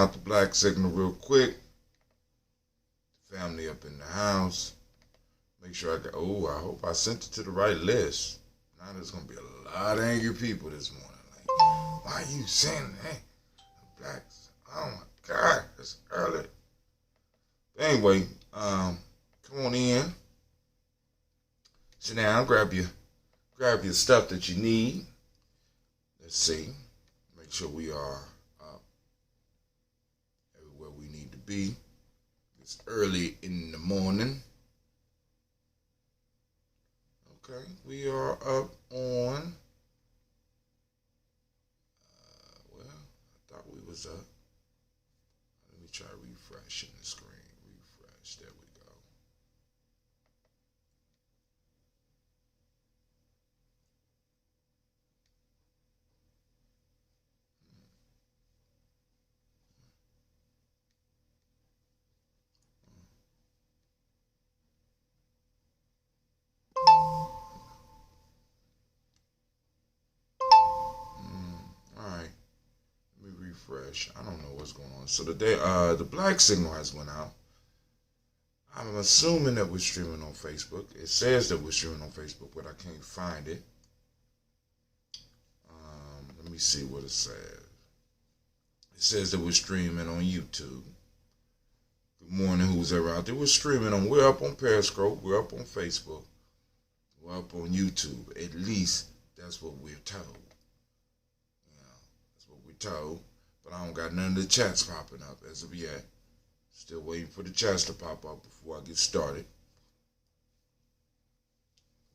out the black signal real quick. Family up in the house. Make sure I hope I sent it to the right list. Now there's going to be a lot of angry people this morning. Like, why are you saying that? The blacks, oh my God, it's early. But anyway, come on in. Sit down, grab your stuff that you need. Let's see. Make sure we are up everywhere we need to be. It's early in the morning. Okay, we are up on, I thought we was up. Let me try refreshing the screen. Refresh, there we go. Refresh. I don't know what's going on. So today, the black signal has went out. I'm assuming that we're streaming on Facebook. It says that we're streaming on Facebook, but I can't find it. Let me see what it says. It says that we're streaming on YouTube. Good morning, who's ever out there. We're up on Periscope. We're up on Facebook. We're up on YouTube. At least that's what we're told. That's what we're told. But I don't got none of the chats popping up as of yet. Still waiting for the chats to pop up before I get started.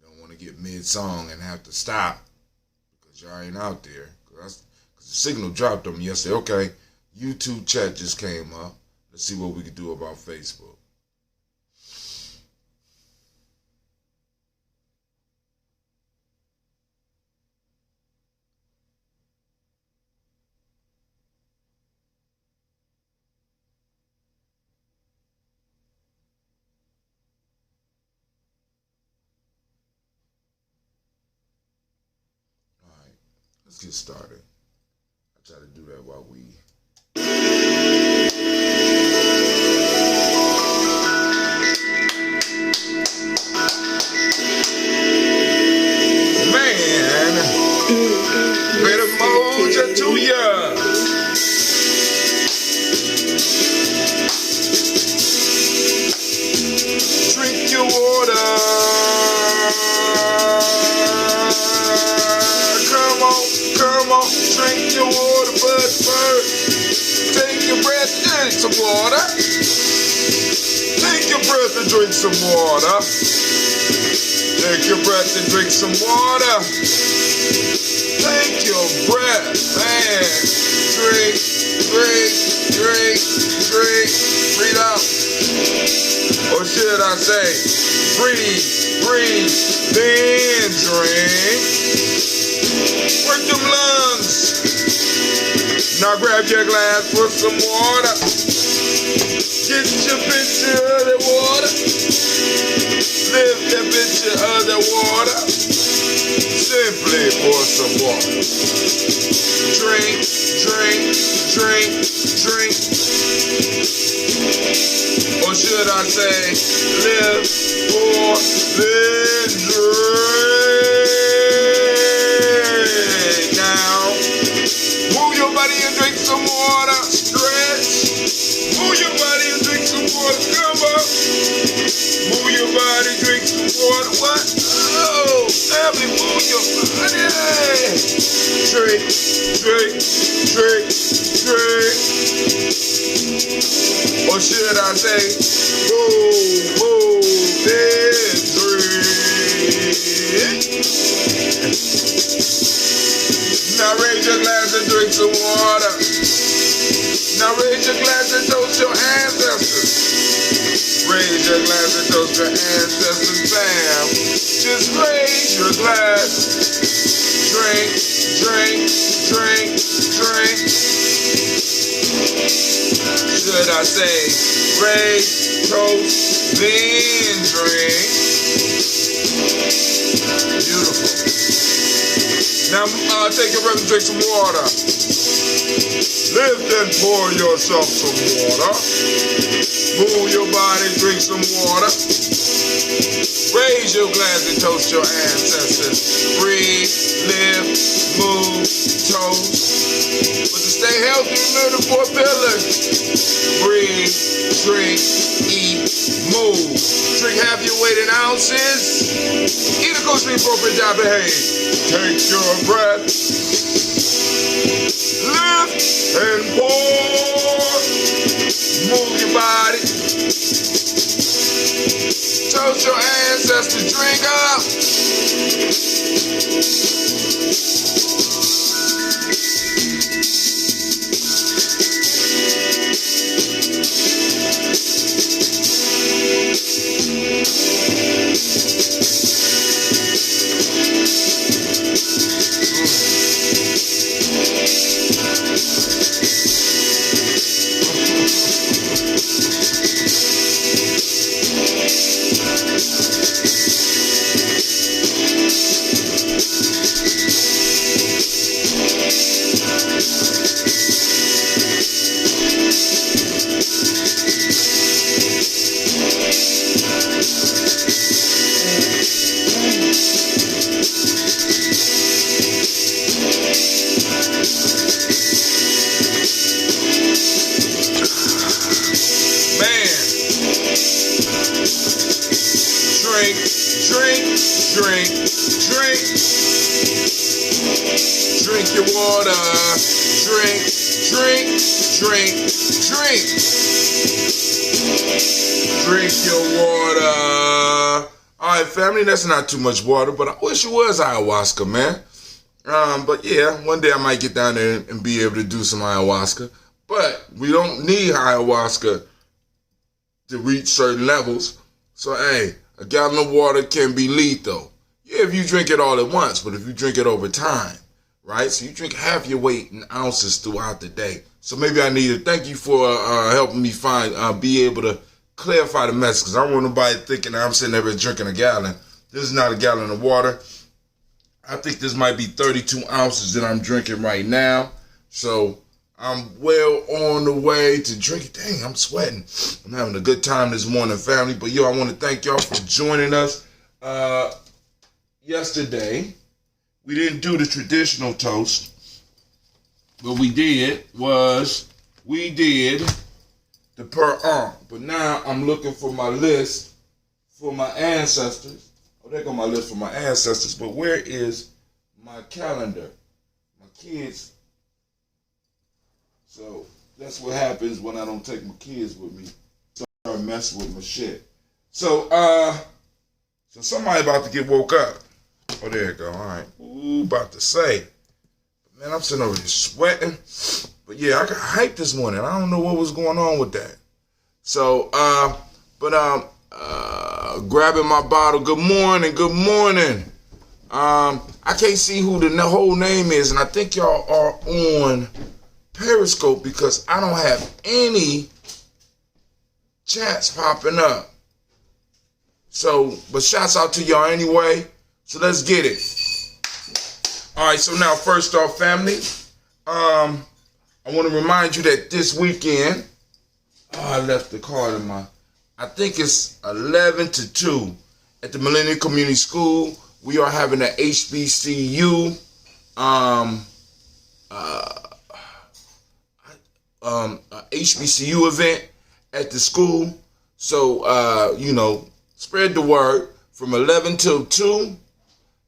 Don't want to get mid-song and have to stop because y'all ain't out there. Because the signal dropped on me yesterday. Okay, YouTube chat just came up. Let's see what we can do about Facebook. Let's get started. I try to do that while we... Man, better Umoja to ya. Drink your water. Come on, drink your water, but first, take your breath and drink some water. Take your breath and drink some water. Take your breath and drink some water. Take your breath, man. Drink, drink, drink, drink. Breathe out. Or should I say, breathe, breathe, then drink. Work them lungs. Now grab your glass, put some water. Get your picture of the water. Lift that picture of the water. Simply pour some water. Drink, drink, drink, drink. Or should I say, live, pour, then drink. Move your body and drink some water. Stretch. Move your body and drink some water. Come on. Move your body, drink some water. What? Oh, family, move your body. Drink, drink, drink, drink. Or should I say, move, move, then drink. Now raise your glass and drink some water. Now raise your glass and toast your ancestors. Raise your glass and toast your ancestors, fam. Just raise your glass. Drink, drink, drink, drink. Should I say, raise, toast, then drink. Beautiful. Now take a breath and drink some water. Lift and pour yourself some water. Move your body, drink some water. Raise your glass and toast your ancestors. Breathe, live, move, toast. But to stay healthy, remember the 4 pillars. Breathe, drink, eat, move. Drink half your weight in ounces. Eat a coach, be appropriate job, behave. Take your breath. Lift and pour. Move your body. Toast your ancestors. Drink up. Drink your water. Drink. Drink your water. Alright, family, that's not too much water, but I wish it was ayahuasca, man. But yeah, one day I might get down there and be able to do some ayahuasca. But we don't need ayahuasca to reach certain levels. So, hey, a gallon of water can be lethal. Yeah, if you drink it all at once, but if you drink it over time, right? So you drink half your weight in ounces throughout the day. So maybe I need to thank you for helping me be able to clarify the message, because I don't want nobody thinking that I'm sitting there drinking a gallon. This is not a gallon of water. I think this might be 32 ounces that I'm drinking right now. So I'm well on the way to drinking. Dang, I'm sweating. I'm having a good time this morning, family. But yo, I want to thank y'all for joining us. Yesterday, we didn't do the traditional toast. What we did was the per arm. But now I'm looking for my list for my ancestors. Oh, there go my list for my ancestors. But where is my calendar? My kids. So that's what happens when I don't take my kids with me. Start messing with my shit. So somebody about to get woke up. Oh, there you go. All right. Ooh, about to say. Man, I'm sitting over here sweating. But yeah, I got hyped this morning. I don't know what was going on with that. So, grabbing my bottle. Good morning. I can't see who the whole name is, and I think y'all are on Periscope because I don't have any chats popping up. So, but shouts out to y'all anyway. So let's get it. All right, so now first off, family, I want to remind you that this weekend, I left the card in I think it's 11 to 2 at the Millennium Community School. We are having an HBCU HBCU event at the school. So, spread the word from 11 till 2.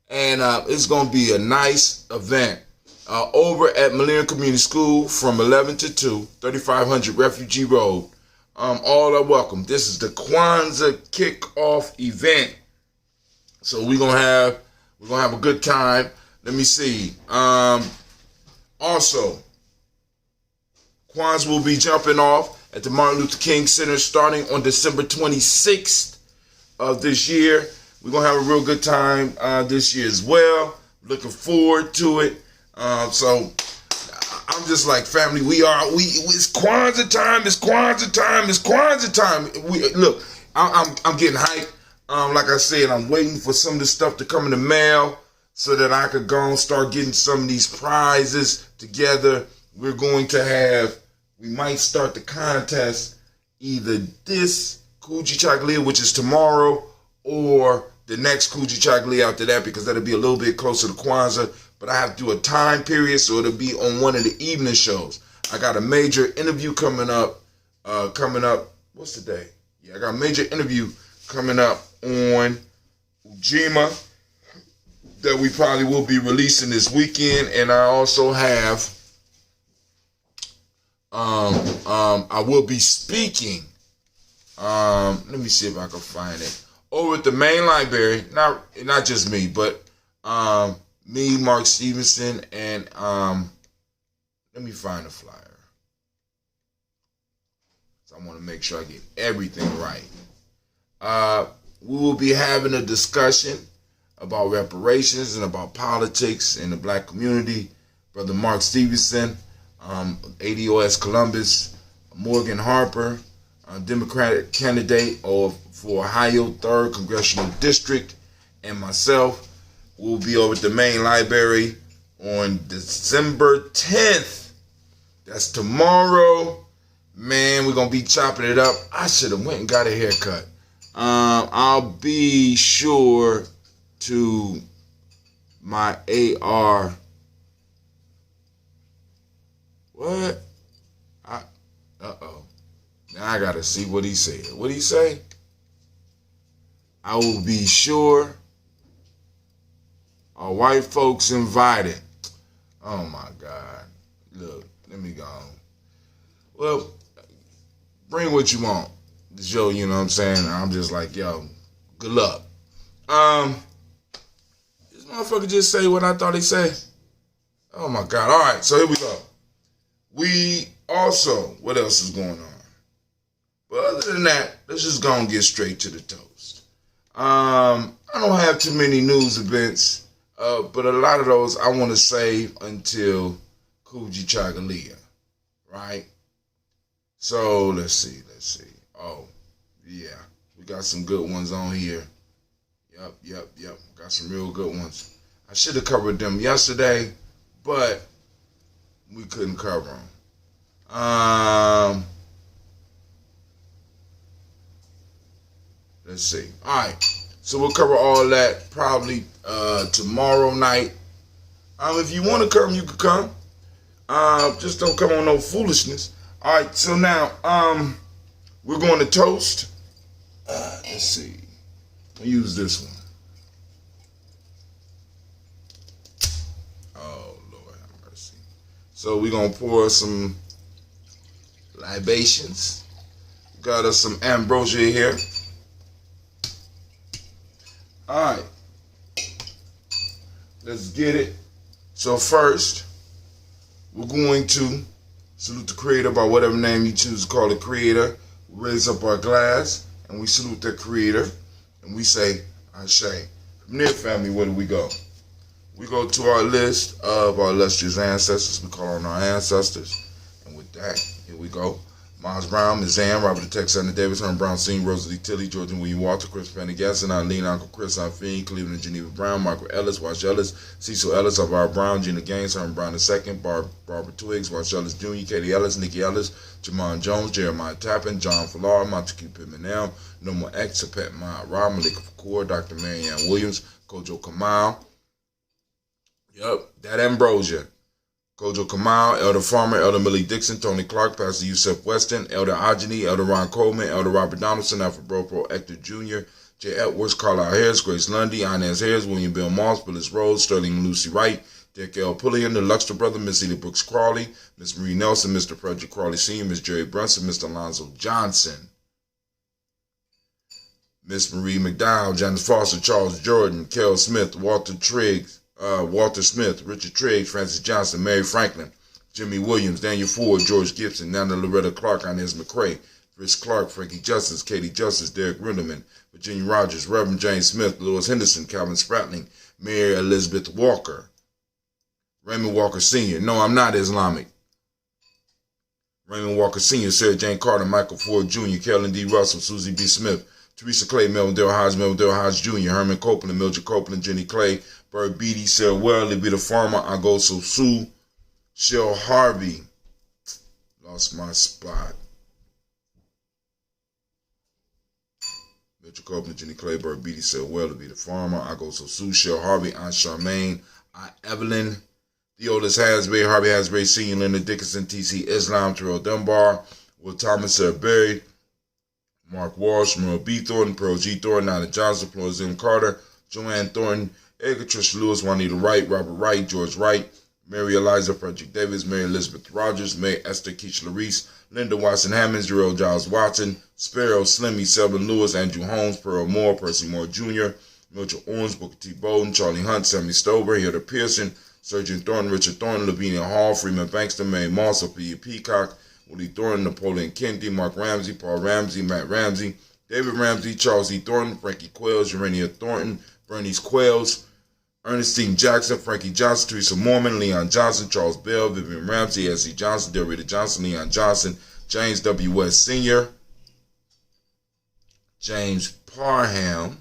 And it's going to be a nice event over at Millennium Community School from 11 to 2, 3500 Refugee Road. All are welcome. This is the Kwanzaa kickoff event. So we're gonna have a good time. Let me see. Also, Kwanzaa will be jumping off at the Martin Luther King Center starting on December 26th of this year. We're going to have a real good time this year as well. Looking forward to it. So I'm just like, family, it's Kwanzaa time. Look, I'm getting hyped. Like I said, I'm waiting for some of the stuff to come in the mail so that I could go and start getting some of these prizes together we might start the contest either this Kuji Chagalia, which is tomorrow, or the next Kuji Chagalia after that, because that'll be a little bit closer to Kwanzaa. But I have to do a time period, so it'll be on one of the evening shows. I got a major interview coming up. What's the day? Yeah, I got a major interview coming up on Ujima that we probably will be releasing this weekend. And I also have, I will be speaking. Let me see if I can find it. Over at the main library, not just me, but me, Mark Stevenson, and let me find the flyer. So I want to make sure I get everything right. We will be having a discussion about reparations and about politics in the black community. Brother Mark Stevenson, ADOS Columbus, Morgan Harper, Democratic candidate for Ohio 3rd Congressional District, and myself will be over at the main library on December 10th. That's tomorrow. Man, we're going to be chopping it up. I should have went and got a haircut. I'll be sure to my AR. What? Uh-oh. Now I got to see what he said. What did he say? I will be sure. Are white folks invited? Oh, my God. Look, let me go. Well, bring what you want. The show, you know what I'm saying? I'm just like, yo, good luck. This motherfucker just say what I thought he said. Oh, my God. All right, so here we go. We also, what else is going on? But other than that, let's just go and get straight to the toast. I don't have too many news events, but a lot of those I want to save until Kuji Chagalia, right? So let's see. Oh, yeah, we got some good ones on here. Yep. Got some real good ones. I should have covered them yesterday, but we couldn't cover them. Let's see. All right. So we'll cover all that probably tomorrow night. If you want to come, you can come. Just don't come on no foolishness. All right. So now we're going to toast. Let's see. I'll use this one. Oh, Lord have mercy. So we're going to pour some libations. Got us some ambrosia here. All right, let's get it. So first, we're going to salute the Creator by whatever name you choose to call the Creator. We raise up our glass and we salute the Creator and we say, Ashe. From there, family, where do we go? We go to our list of our illustrious ancestors. We call on our ancestors. And with that, here we go. Miles Brown, Ms. Ann, Robert the Tex, Anna Davis, Herman Brown, Senior, Rosalie Tilly, George and William Walter, Chris Pendergasson, Eileen, Uncle Chris, Fiend, Cleveland and Geneva Brown, Michael Ellis, Wash Ellis, Cecil Ellis, Alvaro Brown, Gina Gaines, Herman Brown II, Barbara Twiggs, Wash Ellis Jr., Katie Ellis, Nikki Ellis, Jamon Jones, Jeremiah Tappan, John Fallar, Montague Pittman, Norma X, Pet Maya Rob, Malika Fakour, Dr. Marianne Williams, Kojo Kamal. Yup, that ambrosia. Kojo Kamal, Elder Farmer, Elder Millie Dixon, Tony Clark, Pastor Yusef Weston, Elder Ajani, Elder Ron Coleman, Elder Robert Donaldson, Alfred Bropro, Hector Jr., J. Edwards, Carlisle Harris, Grace Lundy, Inez Harris, William Bill Moss, Willis Rose, Sterling and Lucy Wright, Dick L. Pulliam, the Luxter brother, Miss Eda Brooks Crawley, Miss Marie Nelson, Mr. Frederick Crawley Sr., Miss Jerry Brunson, Mr. Alonzo Johnson, Miss Marie McDowell, Janice Foster, Charles Jordan, Kel Smith, Walter Smith, Richard Triggs, Francis Johnson, Mary Franklin, Jimmy Williams, Daniel Ford, George Gibson, Nana Loretta Clark, Inez McCrae, Rich Clark, Frankie Justice, Katie Justice, Derek Rinderman, Virginia Rogers, Reverend James Smith, Lewis Henderson, Calvin Spratling, Mary Elizabeth Walker, Raymond Walker Sr. No, I'm not Islamic. Raymond Walker Sr., Sarah Jane Carter, Michael Ford Jr., Kellen D. Russell, Susie B. Smith, Teresa Clay, Melvin Dale Hodge Jr., Herman Copeland, Mildred Copeland, Jenny Clay, Bird Beatty, Sarah Well, Libby the Farmer, Agoso Sue, Shell Harvey. Lost my spot. Mitchell Copeland, Jenny Clayburgh, Beatty said, well, to be the farmer. I go so Sue, Shell Harvey, Aunt Charmaine, Aunt Evelyn, the oldest Hasbury, Harvey Hasbury Sr., Leonard Dickinson, T.C. Islam, Terrell Dunbar, Will Thomas, Sarah Berry, Mark Walsh, Merle B. Thornton, Pearl G. Thornton, Nina Johnson, Florence M. Carter, Joanne Thornton, Edgar Trish Lewis, Juanita Wright, Robert Wright, George Wright, Mary Eliza Frederick Davis, Mary Elizabeth Rogers, May Esther Keisha Reese, Linda Watson Hammonds, Jarrell Giles Watson, Sparrow, Slimmy, Selvin Lewis, Andrew Holmes, Pearl Moore, Percy Moore Jr., Mitchell Owens, Booker T. Bowden, Charlie Hunt, Sammy Stover, Hilda Pearson, Surgeon Thornton, Richard Thornton, Lavinia Hall, Freeman Bankston, May Moss, Sophia Peacock, Woody Thornton, Napoleon Kennedy, Mark Ramsey, Paul Ramsey, Matt Ramsey, David Ramsey, Charles E. Thornton, Frankie Quells, Urania Thornton, Bernice Quells, Ernestine Jackson, Frankie Johnson, Teresa Mormon, Leon Johnson, Charles Bell, Vivian Ramsey, S.C. Johnson, Delrita Johnson, Leon Johnson, James W. West Sr., James Parham,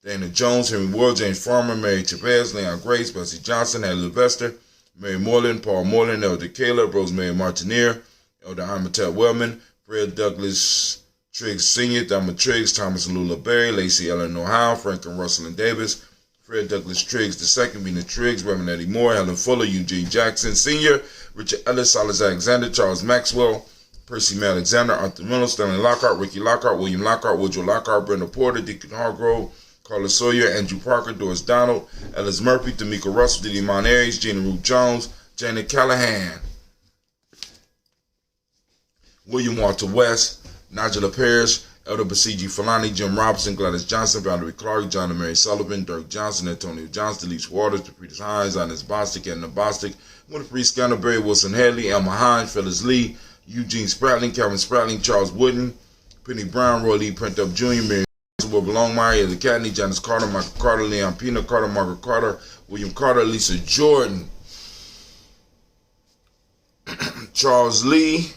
Dana Jones, Henry Ward, James Farmer, Mary Chavez, Leon Grace, Bessie Johnson, Haley Levester, Mary Moreland, Paul Moreland, Elder Caleb, Rosemary Martineer, Elder Amatet Wellman, Fred Douglas Triggs Sr., Thelma Triggs, Thomas and Lula Berry, Lacey Ellen Howe, Franklin Russell and Davis, Fred Douglas Triggs II, Vina Triggs, Reverend Eddie Moore, Helen Fuller, Eugene Jackson Sr., Richard Ellis, Silas Alexander, Charles Maxwell, Percy May Alexander, Arthur Miller, Stanley Lockhart, Ricky Lockhart, William Lockhart, Woodrow Lockhart, Brenda Porter, Deacon Hargrove, Carla Sawyer, Andrew Parker, Doris Donald, Ellis Murphy, D'Amico Russell, Diddy Monares, Gina Ruth Jones, Janet Callahan, William Walter West, Nigella Parrish, Elder Basiji Falani, Jim Robinson, Gladys Johnson, Valerie Clark, John and Mary Sullivan, Dirk Johnson, Antonio Johnson, Delise Waters, Depretis Hines, Ines Bostic, Edna Bostic, Winifred Scanner, Barry Wilson Hadley, Elma Hines, Phyllis Lee, Eugene Spratling, Calvin Spratling, Charles Wooden, Penny Brown, Roy Lee Printup Jr., Mary Wilbur Longmire, Eddie Cadney, Janice Carter, Michael Carter, Leon Pina Carter, Margaret Carter, William Carter, Lisa Jordan, Charles Lee,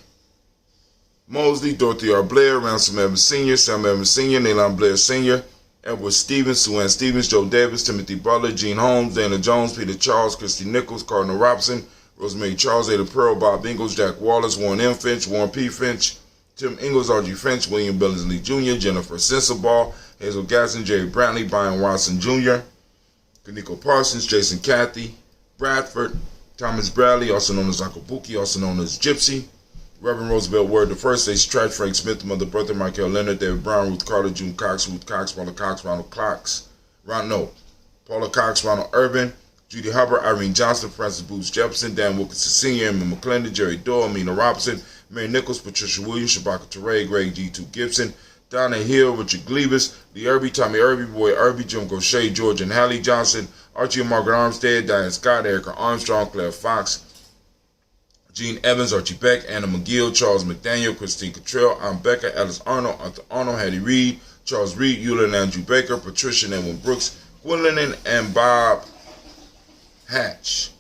Mosley, Dorothy R. Blair, Ransom Evans Sr., Sam Evans Sr., Nayland Blair Sr., Edward Stevens, Sue Ann Stevens, Joe Davis, Timothy Butler, Gene Holmes, Dana Jones, Peter Charles, Christy Nichols, Cardinal Robson, Rosemary Charles, Ada Pearl, Bob Ingalls, Jack Wallace, Warren M. Finch, Warren P. Finch, Tim Ingalls, R.G. Finch, William Billingsley Jr., Jennifer Sensabaugh, Hazel Gasson, Jerry Brantley, Brian Watson Jr., Kaniko Parsons, Jason Cathy, Bradford, Thomas Bradley, also known as Uncle Buki, also known as Gypsy, Reverend Roosevelt Word the First, Stacey Trash, Frank Smith, Mother Bertha, Michael Leonard, David Brown, Ruth Carter, June Cox, Ruth Cox, Paula Cox, Ronald Cox, Paula Cox, Ronald Urban, Judy Hubbard, Irene Johnson, Francis Booth Jefferson, Dan Wilkinson Sr., Emma McClendon, Jerry Doyle, Amina Robinson, Mary Nichols, Patricia Williams, Shabaka Teray, Greg G2 Gibson, Donna Hill, Richard Gleavis, Lee Irby, Tommy Irby, Boy Irby, Jim Gaucher, George and Hallie Johnson, Archie and Margaret Armstead, Diane Scott, Erica Armstrong, Claire Fox, Gene Evans, Archie Beck, Anna McGill, Charles McDaniel, Christine Cottrell, Ann Becker, Alice Arnold, Arthur Arnold, Hattie Reed, Charles Reed, Eula and Andrew Baker, Patricia and Edwin Brooks, Gwendolyn and Bob Hatch,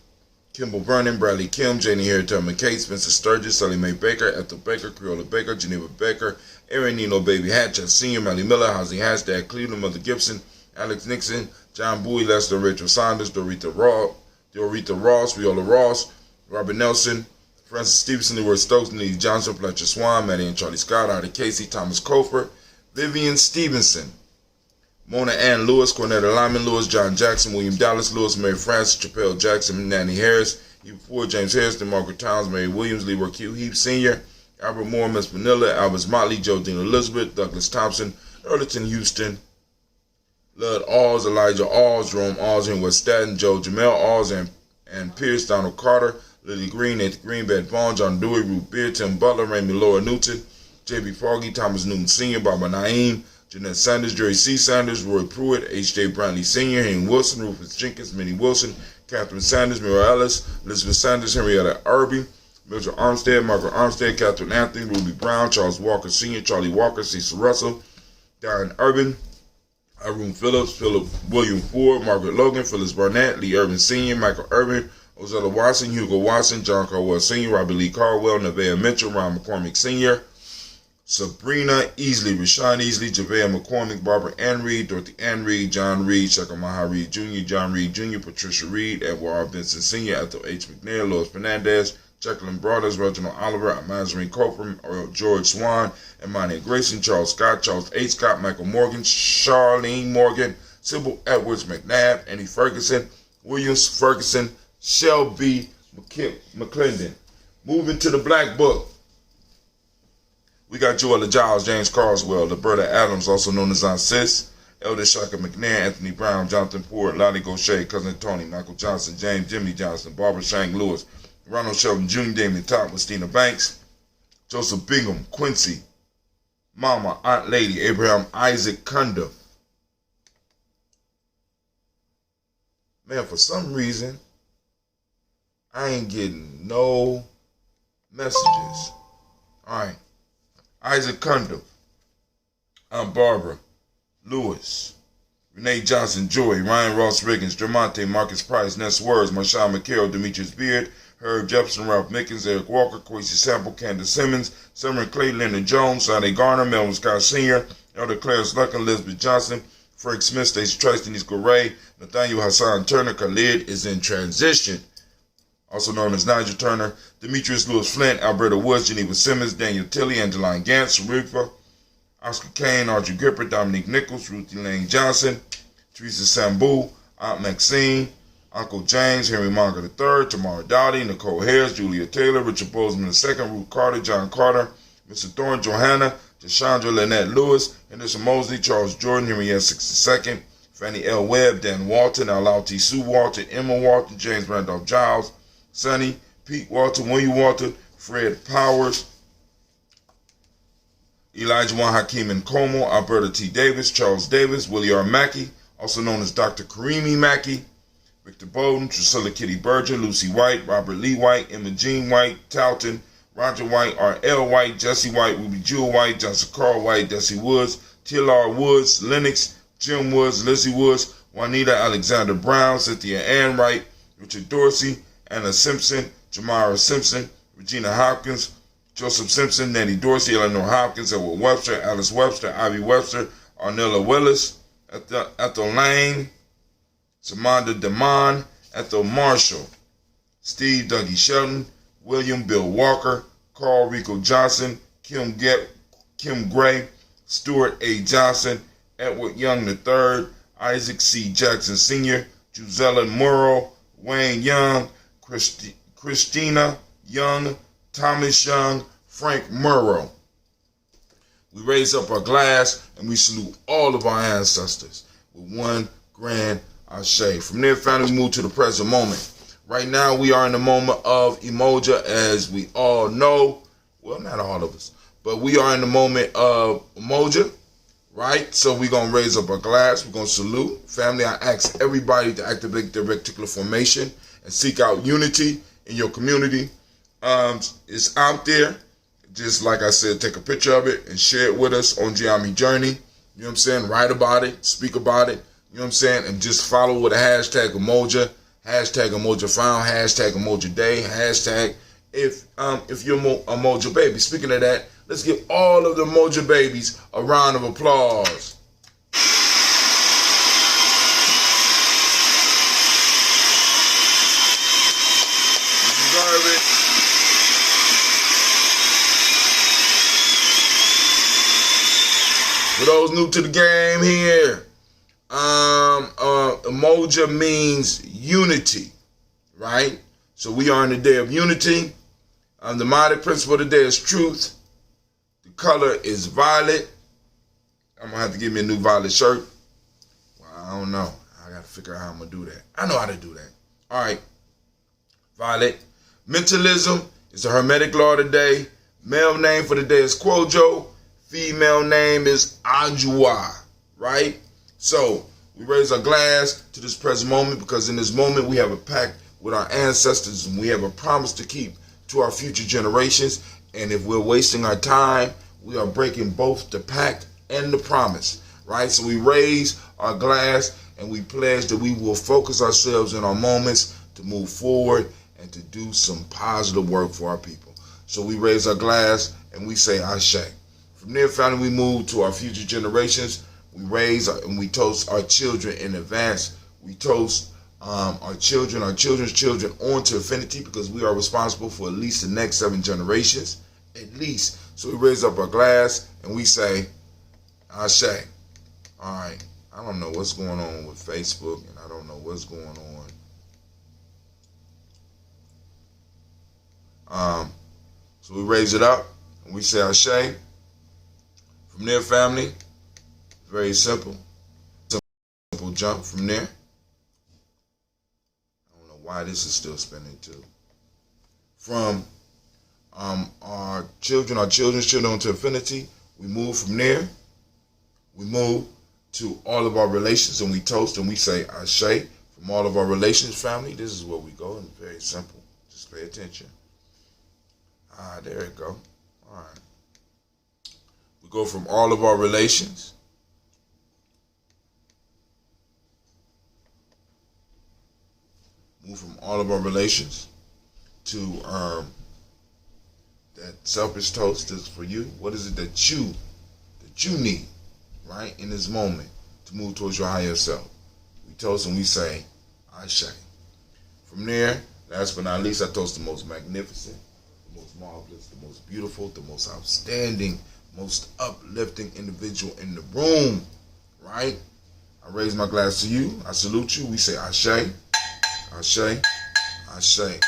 Kimball Vernon, Bradley Kim, Janie Harrington McKay, Spencer Sturgis, Sally Mae Baker, Ethel Baker, Creola Baker, Geneva Baker, Aaron Nino Baby Hatch, Senior, Melly Miller, Hosey Hatch, Dad Cleveland, Mother Gibson, Alex Nixon, John Bowie, Lester Rachel Saunders, Dorita Ross, Viola Ross, Robert Nelson, Francis Stevenson, Leroy Stokes, Denise Johnson, Fletcher Swan, Maddie and Charlie Scott, Artie Casey, Thomas Cofer, Vivian Stevenson, Mona Ann Lewis, Cornetta Lyman Lewis, John Jackson, William Dallas Lewis, Mary Francis, Chappelle Jackson, Nanny Harris, Eva Ford, James Harrison, Margaret Towns, Mary Williams, Leroy Q. Heap Sr., Albert Moore, Miss Vanilla, Albert Motley, Jodine Elizabeth, Douglas Thompson, Earlington Houston, Lud Alls, Elijah Alls, Jerome Alls, and West Staten, Joe Jamel Alls, and Pierce, Donald Carter, Lily Green, Nathan Green, Beth Vaughn, John Dewey, Ruth Beard, Tim Butler, Raymond Laura Newton, J.B. Foggy, Thomas Newton Sr., Baba Naeem, Jeanette Sanders, Jerry C. Sanders, Roy Pruitt, H.J. Brantley Sr., Henry Wilson, Rufus Jenkins, Minnie Wilson, Catherine Sanders, Mira Ellis, Elizabeth Sanders, Henrietta Irby, Mildred Armstead, Margaret Armstead, Catherine Anthony, Ruby Brown, Charles Walker Sr., Charlie Walker, Cecil Russell, Darren Urban, Irene Phillips, Philip William Ford, Margaret Logan, Phyllis Barnett, Lee Irvin Sr., Michael Irvin, Ozella Watson, Hugo Watson, John Caldwell Sr., Robbie Lee Caldwell, Nevaeh Mitchell, Ron McCormick Sr., Sabrina Easley, Rashawn Easley, JaVale McCormick, Barbara Ann Reed, Dorothy Ann Reed, John Reed, Shaka Maha Reed Jr., John Reed Jr., Patricia Reed, Edward R. Benson Sr., Ethel H. McNair, Lois Fernandez, Jacqueline Broaders, Reginald Oliver, Mazarine Copeland, George Swan, Imani Grayson, Charles Scott, Charles H. Scott, Michael Morgan, Charlene Morgan, Sybil Edwards McNabb, Annie Ferguson, Williams Ferguson, Shelby McClendon. Moving to the Black Book. We got Joella Giles, James Carswell, Roberta Adams, also known as Aunt Sis, Elder Shaka McNair, Anthony Brown, Jonathan Ford, Lottie Gaucher, Cousin Tony, Michael Johnson, James Jimmy Johnson, Barbara Shank Lewis, Ronald Shelton Jr., Damien Top, Christina Banks, Joseph Bingham, Quincy, Mama, Aunt Lady, Abraham Isaac Kunda. Man, for some reason, I ain't getting no messages. All right. Isaac Kunda, Aunt Barbara, Lewis, Renee Johnson, Joy, Ryan Ross Riggins, Dramonte, Marcus Price, Ness Words, Marshawn McHale, Demetrius Beard, Herb Jefferson, Ralph Mickens, Eric Walker, Quincy Sample, Candace Simmons, Summer Clay, Leonard Jones, Sonny Garner, Melvin Scott Sr., Elder Clarence Luck, Elizabeth Johnson, Frank Smith, Stacey Trice, Denise Goray, Nathaniel Hassan Turner. Khalid is in transition, also known as Nigel Turner, Demetrius Lewis Flint, Alberta Woods, Geneva Simmons, Daniel Tilley, Angeline Gantz, Rifa, Oscar Kane, Audrey Gripper, Dominique Nichols, Ruthie Lane Johnson, Teresa Sambu, Aunt Maxine, Uncle James, Henry Monger III, Tamara Dowdy, Nicole Harris, Julia Taylor, Richard Bozeman II, Ruth Carter, John Carter, Mr. Thorne, Johanna, Deshandra Lynette Lewis, Henderson Mosley, Charles Jordan, Henriette II, Fannie L. Webb, Dan Walton, Al T. Sue Walton, Emma Walton, James Randolph Giles, Sonny, Pete Walton, William Walton, Fred Powers, Elijah Juan Hakeem Nkomo, Alberta T. Davis, Charles Davis, Willie R. Mackey, also known as Dr. Karimi Mackey, Victor Bowden, Drusilla Kitty Berger, Lucy White, Robert Lee White, Emma Jean White, Talton, Roger White, R.L. White, Jesse White, Ruby Jewel White, Johnson Carl White, Desi Woods, T.L.R. Woods, Lennox, Jim Woods, Lizzie Woods, Juanita Alexander Brown, Cynthia Ann Wright, Richard Dorsey, Anna Simpson, Jamara Simpson, Regina Hopkins, Joseph Simpson, Nettie Dorsey, Eleanor Hopkins, Edward Webster, Alice Webster, Ivy Webster, Arnella Willis, Ethel Lane, Samanda Damon, Ethel Marshall, Steve Dougie Shelton, William Bill Walker, Carl Rico Johnson, Kim Gray, Stuart A. Johnson, Edward Young III, Isaac C. Jackson Sr., Gisela Morrow, Wayne Young, Christina Young, Thomas Young, Frank Murrow. We raise up our glass and we salute all of our ancestors with one grand ashe. From there, family, we move to the present moment. Right now, we are in the moment of Umoja, as we all know. Well, not all of us, but we are in the moment of Umoja, right? So we're going to raise up our glass. We're going to salute. Family, I ask everybody to activate their reticular formation and seek out unity in your community. It's out there. Just like I said, take a picture of it and share it with us on Gye-Nyame Journey. You know what I'm saying? Write about it. Speak about it. You know what I'm saying? And just follow with a hashtag Umoja. Hashtag Umoja Found, hashtag Umoja Day, hashtag if you're a Umoja baby. Speaking of that, let's give all of the Umoja babies a round of applause. You deserve it. For those new to the game here, Umoja means unity, right? So we are in the day of unity. The motto principle of the day is truth. The color is violet. I'm going to have to give me a new violet shirt. Well, I don't know. I got to figure out how I'm going to do that. I know how to do that. All right. Violet. Mentalism is the Hermetic law of the day. Male name for the day is Kwojo. Female name is Ajua, right? So we raise our glass to this present moment because in this moment we have a pact with our ancestors and we have a promise to keep to our future generations. And if we're wasting our time, we are breaking both the pact and the promise, right? So we raise our glass and we pledge that we will focus ourselves in our moments to move forward and to do some positive work for our people. So we raise our glass and we say Ashe. From there, family, we move to our future generations. We raise and we toast our children in advance. We toast our children, our children's children on to infinity, because we are responsible for at least the next 7 generations, at least. So we raise up our glass and we say, Ashe. All right, I don't know what's going on with Facebook, and I don't know what's going on. So we raise it up and we say Ashe. From there, family, very simple. Simple jump from there. I don't know why this is still spinning too. From our children's children to infinity, we move from there. We move to all of our relations and we toast and we say Ashe. From all of our relations, family, this is where we go, and very simple. Just pay attention. There it go. All right. We go from all of our relations. Move from all of our relations to that selfish toast is for you. What is it that you need, right, in this moment to move towards your higher self? We toast and we say Ashe. From there, last but not least, I toast the most magnificent, the most marvelous, the most beautiful, the most outstanding, most uplifting individual in the room, right? I raise my glass to you. I salute you. We say Ashe, Ashe, Ashe.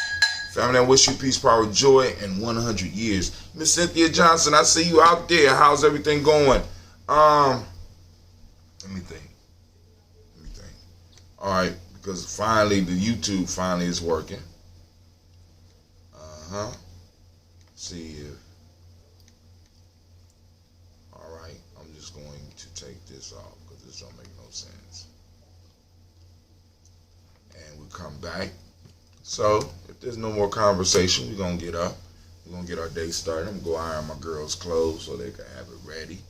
Family, I wish you peace, power, joy, and 100 years. Miss Cynthia Johnson, I see you out there. How's everything going? Let me think. All right, because finally the YouTube finally is working. See if. All right, I'm just going to take this off because this don't make no sense. And we come back. So if there's no more conversation, we're gonna get up. We're gonna get our day started. I'm gonna go iron my girls' clothes so they can have it ready.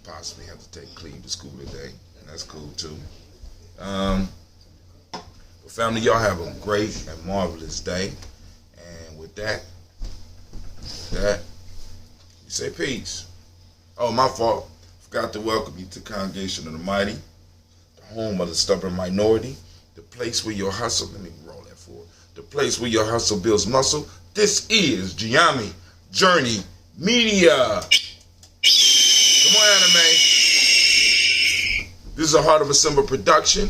Possibly have to take Cleve to school today, and that's cool too. But family, y'all have a great and marvelous day. And with that, you say peace. Oh, my fault. Forgot to welcome you to Congregation of the Mighty, the home of the stubborn minority, the place where your hustle, let me roll that forward, the place where your hustle builds muscle. This is Gye-Nyame Journey Media. Come on, Anime. This is a Heart of a Simba production.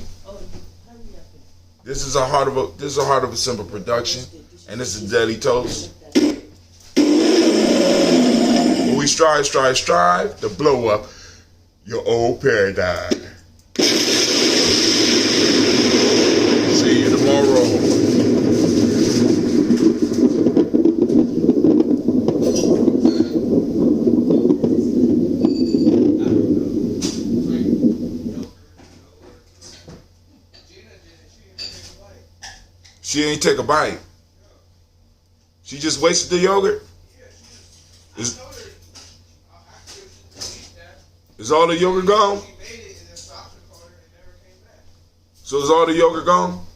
This is a Heart of a Simba production, and this is Daily Toast. Where we strive to blow up your old paradigm. See you tomorrow. She ain't take a bite. She just wasted the yogurt. Is all the yogurt gone? So is all the yogurt gone?